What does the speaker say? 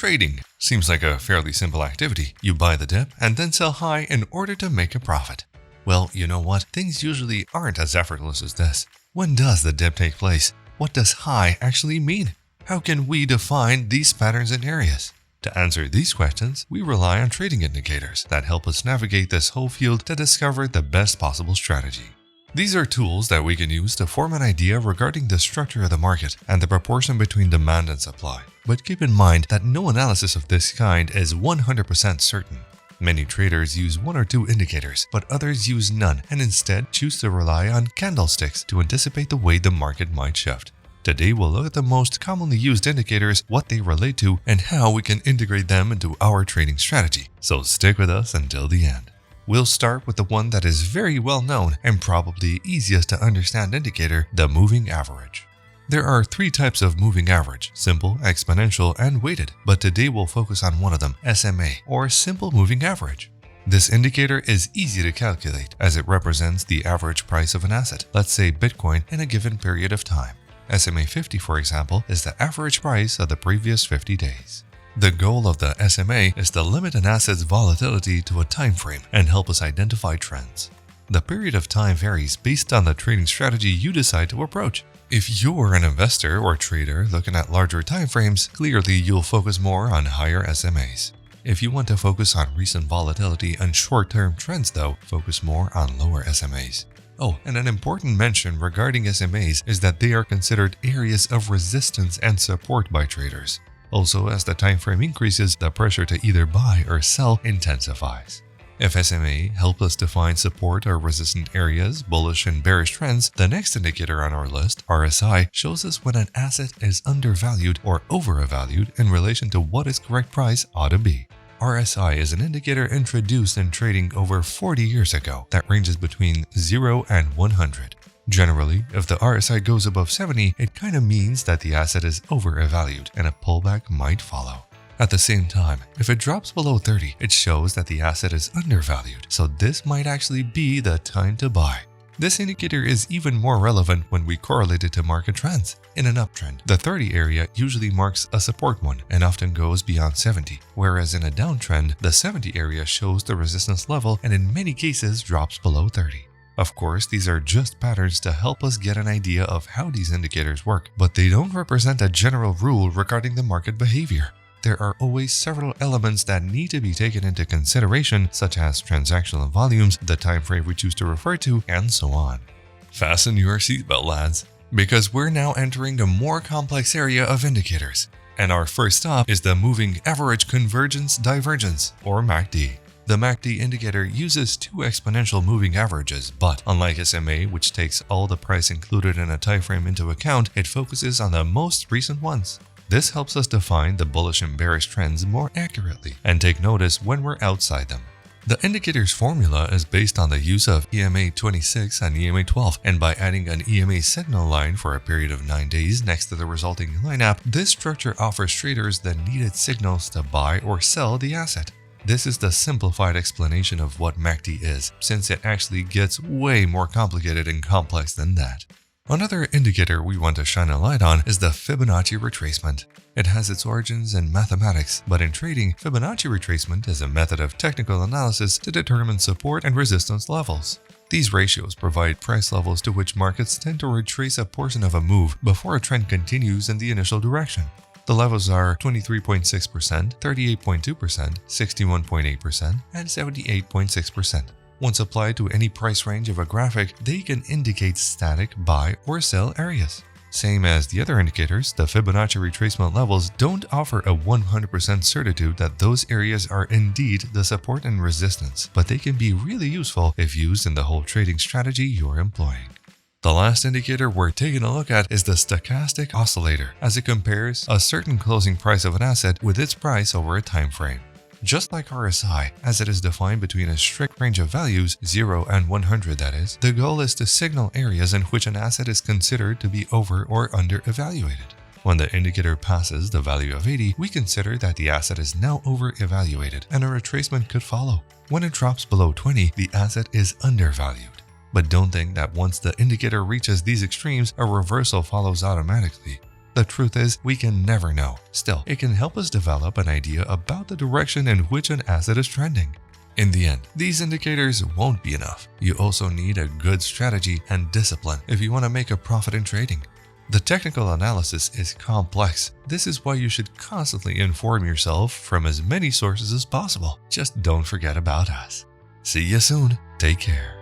Trading seems like a fairly simple activity. You buy the dip and then sell high in order to make a profit. Well, you know what? Things usually aren't as effortless as this. When does the dip take place? What does high actually mean? How can we define these patterns and areas? To answer these questions, we rely on trading indicators that help us navigate this whole field to discover the best possible strategy. These are tools that we can use to form an idea regarding the structure of the market and the proportion between demand and supply. But keep in mind that no analysis of this kind is 100% certain. Many traders use one or two indicators, but others use none and instead choose to rely on candlesticks to anticipate the way the market might shift. Today we'll look at the most commonly used indicators, what they relate to, and how we can integrate them into our trading strategy. So stick with us until the end. We'll start with the one that is very well known and probably easiest to understand indicator, the moving average. There are three types of moving average: simple, exponential, and weighted, but today we'll focus on one of them, SMA, or simple moving average. This indicator is easy to calculate as it represents the average price of an asset, let's say Bitcoin, in a given period of time. SMA 50, for example, is the average price of the previous 50 days. The goal of the SMA is to limit an asset's volatility to a time frame and help us identify trends. The period of time varies based on the trading strategy you decide to approach. If you're an investor or trader looking at larger time frames, clearly you'll focus more on higher SMAs. If you want to focus on recent volatility and short-term trends though, focus more on lower SMAs. Oh, and an important mention regarding SMAs is that they are considered areas of resistance and support by traders. Also, as the time frame increases, the pressure to either buy or sell intensifies. If SMA help us define support or resistant areas, bullish and bearish trends, the next indicator on our list, RSI, shows us when an asset is undervalued or overvalued in relation to what its correct price ought to be. RSI is an indicator introduced in trading over 40 years ago that ranges between 0 and 100. Generally, if the RSI goes above 70, it kind of means that the asset is overvalued and a pullback might follow. At the same time, if it drops below 30, it shows that the asset is undervalued, so this might actually be the time to buy. This indicator is even more relevant when we correlate it to market trends. In an uptrend, the 30 area usually marks a support one and often goes beyond 70, whereas in a downtrend, the 70 area shows the resistance level and in many cases drops below 30. Of course, these are just patterns to help us get an idea of how these indicators work, but they don't represent a general rule regarding the market behavior. There are always several elements that need to be taken into consideration, such as transactional volumes, the time frame we choose to refer to, and so on. Fasten your seatbelt, lads, because we're now entering a more complex area of indicators. And our first stop is the moving average convergence divergence, or MACD. The MACD indicator uses two exponential moving averages, but unlike SMA, which takes all the price included in a time frame into account, it focuses on the most recent ones. This helps us define the bullish and bearish trends more accurately and take notice when we're outside them. The indicator's formula is based on the use of EMA 26 and EMA 12, and by adding an EMA signal line for a period of 9 days next to the resulting lineup, this structure offers traders the needed signals to buy or sell the asset. This is the simplified explanation of what MACD is, since it actually gets way more complicated and complex than that. Another indicator we want to shine a light on is the Fibonacci Retracement. It has its origins in mathematics, but in trading, Fibonacci Retracement is a method of technical analysis to determine support and resistance levels. These ratios provide price levels to which markets tend to retrace a portion of a move before a trend continues in the initial direction. The levels are 23.6%, 38.2%, 61.8%, and 78.6%. Once applied to any price range of a graphic, they can indicate static buy or sell areas. Same as the other indicators, the Fibonacci retracement levels don't offer a 100% certitude that those areas are indeed the support and resistance, but they can be really useful if used in the whole trading strategy you're employing. The last indicator we're taking a look at is the Stochastic Oscillator, as it compares a certain closing price of an asset with its price over a time frame. Just like RSI, as it is defined between a strict range of values, 0 and 100 that is, the goal is to signal areas in which an asset is considered to be over or under evaluated. When the indicator passes the value of 80, we consider that the asset is now over-evaluated and a retracement could follow. When it drops below 20, the asset is undervalued. But don't think that once the indicator reaches these extremes, a reversal follows automatically. The truth is, we can never know. Still, it can help us develop an idea about the direction in which an asset is trending. In the end, these indicators won't be enough. You also need a good strategy and discipline if you want to make a profit in trading. The technical analysis is complex. This is why you should constantly inform yourself from as many sources as possible. Just don't forget about us. See you soon. Take care.